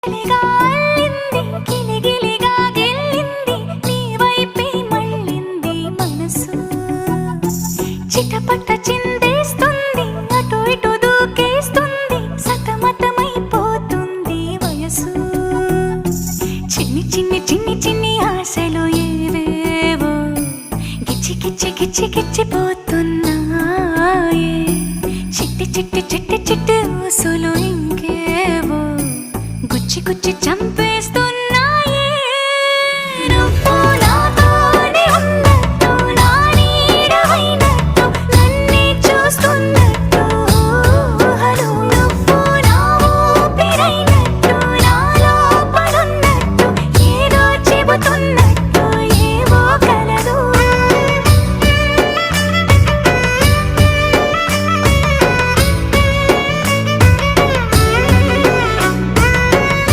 గిలిగా అల్లింది, గిలిగిలిగా గెల్లింది, నీ వైపే మళ్ళింది మనసు. చిటపట చిందేస్తుంది, అటు ఇటు దూకేస్తుంది, సతమతమైపోతుంది వయసు. చిన్ని చిన్ని చిన్ని చిన్ని ఆశలు ఏవేవో గిచ్చి గిచ్చి గిచ్చి గిచ్చిపోతున్నాయే. చిట్టి చిట్టి చిట్టి చిట్టి ఊసులు ఇంకేవో గుచ్చి గుచ్చి చంపేస్తున్నా.